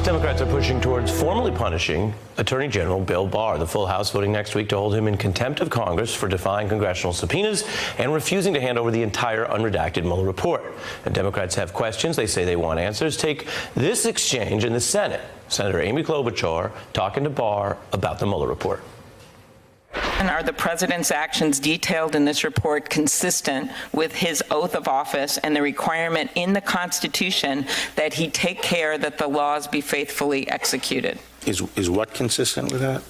Democrats are pushing towards formally punishing Attorney General Bill Barr. The full House voting next week to hold him in contempt of Congress for defying congressional subpoenas and refusing to hand over the entire unredacted Mueller report. And Democrats have questions. They say they want answers. Take this exchange in the Senate. Senator Amy Klobuchar talking to Barr about the Mueller report. And are the president's actions detailed in this report consistent with his oath of office and the requirement in the Constitution that he take care that the laws be faithfully executed? Is what consistent with that?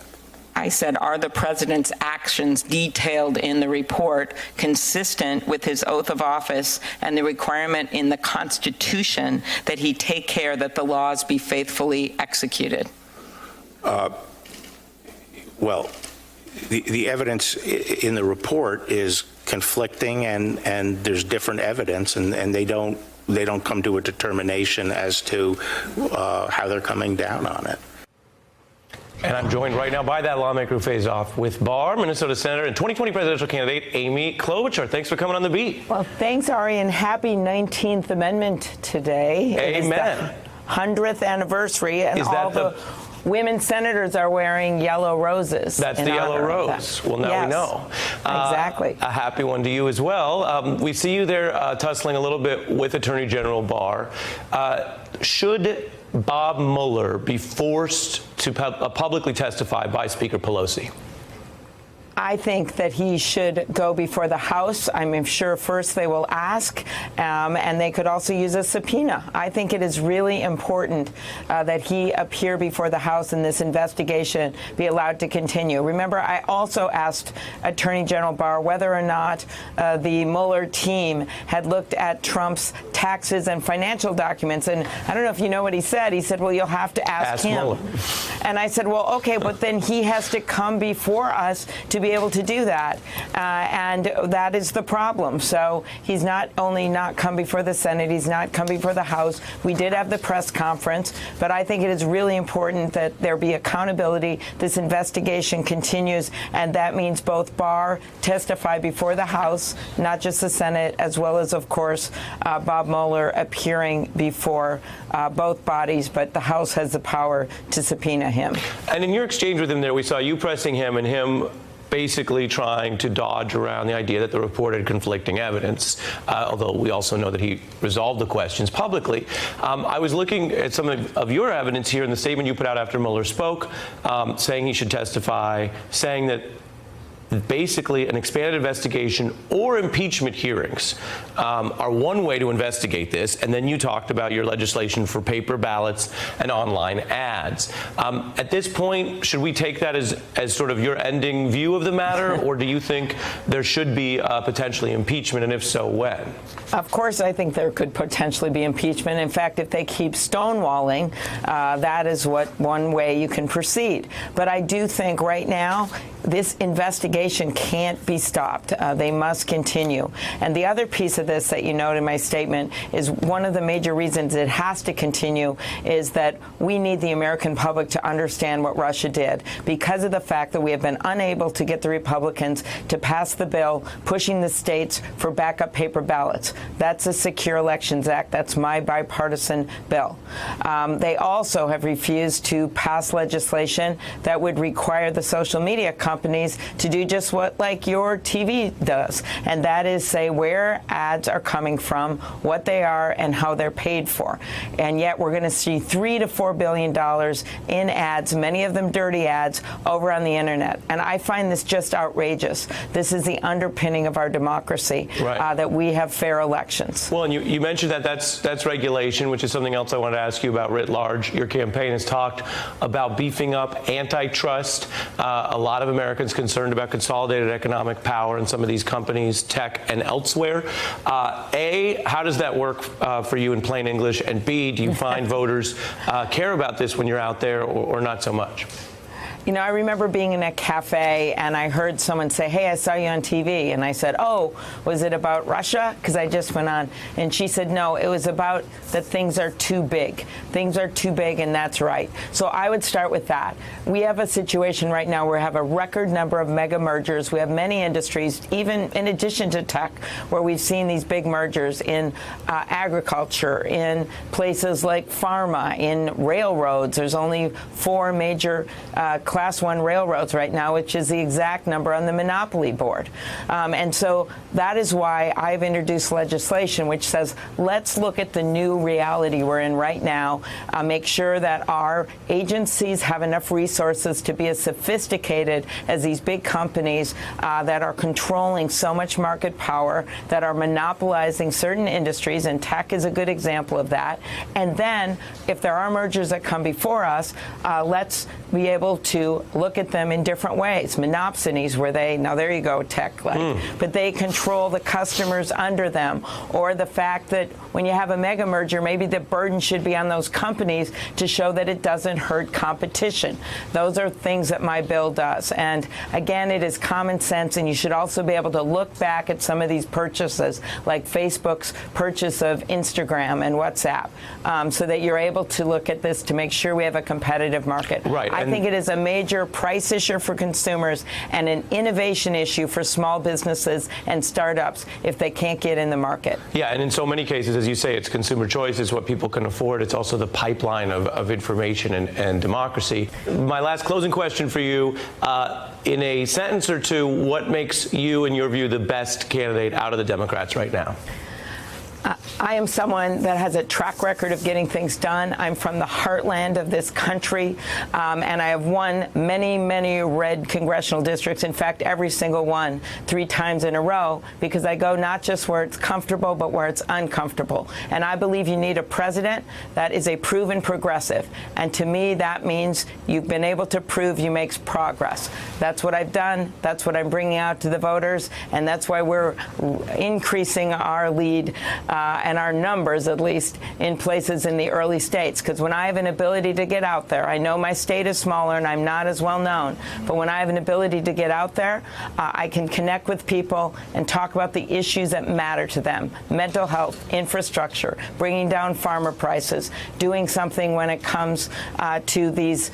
I said, are the president's actions detailed in the report consistent with his oath of office and the requirement in the Constitution that he take care that the laws be faithfully executed? Well, the evidence in the report is conflicting, and there's different evidence, and they don't come to a determination as to how they're coming down on it. And I'm joined right now by that lawmaker who faced off with Barr, Minnesota Senator and 2020 presidential candidate Amy Klobuchar. Thanks for coming on The Beat. Well, thanks, Ari, and happy 19th Amendment today. Amen. It is the 100th anniversary, and is all that the women senators are wearing yellow roses. That's the yellow rose. Well, now we know. Exactly. A happy one to you as well. We see you there tussling a little bit with Attorney General Barr. Should Bob Mueller be forced to publicly testify by Speaker Pelosi? I think that he should go before the House. I'm sure first they will ask, and they could also use a subpoena. I think it is really important that he appear before the House and this investigation be allowed to continue. Remember, I also asked Attorney General Barr whether or not the Mueller team had looked at Trump's taxes and financial documents. And I don't know if you know what he said. He said, well, you'll have to ask him. Mueller. And I said, well, okay, but then he has to come before us to be able to do that, and that is the problem. So he's not only not come before the Senate, he's not come before the House. We did have the press conference, but I think it is really important that there be accountability. This investigation continues, and that means both Barr testify before the House, not just the Senate, as well as, of course, Bob Mueller appearing before both bodies, but the House has the power to subpoena him. And in your exchange with him there, we saw you pressing him and him basically trying to dodge around the idea that the report had conflicting evidence, although we also know that he resolved the questions publicly. I was looking at some of your evidence here in the statement you put out after Mueller spoke, saying he should testify, saying that basically an expanded investigation or impeachment hearings are one way to investigate this, and then you talked about your legislation for paper ballots and online ads. At this point, should we take that as sort of your ending view of the matter, or do you think there should be potentially impeachment, and if so, when? Of course, I think there could potentially be impeachment. In fact, if they keep stonewalling, that is one way you can proceed. But I do think right now this investigation can't be stopped. They must continue. And the other piece of this that you note in my statement is one of the major reasons it has to continue is that we need the American public to understand what Russia did because of the fact that we have been unable to get the Republicans to pass the bill pushing the states for backup paper ballots. That's the Secure Elections Act. That's my bipartisan bill. They also have refused to pass legislation that would require the social media companies to do just what like your TV does, and that is say where ads are coming from, what they are, and how they're paid for. And yet we're going to see $3 to $4 billion in ads, many of them dirty ads, over on the internet. And I find this just outrageous. This is the underpinning of our democracy, right. That we have fair elections. Well, and you mentioned that's regulation, which is something else I wanted to ask you about writ large. Your campaign has talked about beefing up antitrust. A lot of Americans concerned about consolidated economic power in some of these companies, tech and elsewhere. A, how does that work for you in plain English? And B, do you find voters care about this when you're out there or not so much? You know, I remember being in a cafe and I heard someone say, "Hey, I saw you on TV." And I said, "Oh, was it about Russia?" Because I just went on. And she said, "No, it was about that things are too big. Things are too big, and that's right." So I would start with that. We have a situation right now where we have a record number of mega mergers. We have many industries, even in addition to tech, where we've seen these big mergers in agriculture, in places like pharma, in railroads. There's only 4 major Class 1 railroads right now, which is the exact number on the Monopoly Board. And so that is why I've introduced legislation which says, let's look at the new reality we're in right now, make sure that our agencies have enough resources to be as sophisticated as these big companies that are controlling so much market power, that are monopolizing certain industries, and tech is a good example of that. And then, if there are mergers that come before us, let's be able to look at them in different ways. Monopsonies, where they, now there you go, tech-like, but they control the customers under them, or the fact that when you have a mega merger, maybe the burden should be on those companies to show that it doesn't hurt competition. Those are things that my bill does. And again, it is common sense, and you should also be able to look back at some of these purchases, like Facebook's purchase of Instagram and WhatsApp, so that you're able to look at this to make sure we have a competitive market. Right. I think it is a major price issue for consumers and an innovation issue for small businesses and startups if they can't get in the market. Yeah, and in so many cases, as you say, it's consumer choice, it's what people can afford, it's also the pipeline of information and democracy. My last closing question for you, in a sentence or two, what makes you, in your view, the best candidate out of the Democrats right now? I am someone that has a track record of getting things done. I'm from the heartland of this country, and I have won many, many red congressional districts. In fact, every single one 3 times in a row, because I go not just where it's comfortable, but where it's uncomfortable. And I believe you need a president that is a proven progressive. And to me, that means you've been able to prove you make progress. That's what I've done. That's what I'm bringing out to the voters. And that's why we're increasing our lead and our numbers, at least, in places in the early states. Because when I have an ability to get out there, I know my state is smaller and I'm not as well known, but when I have an ability to get out there, I can connect with people and talk about the issues that matter to them: mental health, infrastructure, bringing down farmer prices, doing something when it comes to these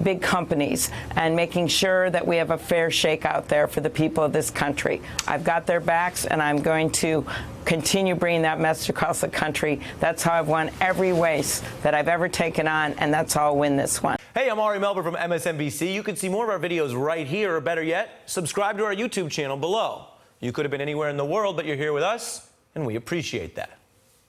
big companies, and making sure that we have a fair shake out there for the people of this country. I've got their backs, and I'm going to continue bringing that message across the country. That's how I've won every race that I've ever taken on, and that's how I'll win this one. Hey, I'm Ari Melber from MSNBC. You can see more of our videos right here, or better yet, subscribe to our YouTube channel below. You could have been anywhere in the world, but you're here with us, and we appreciate that.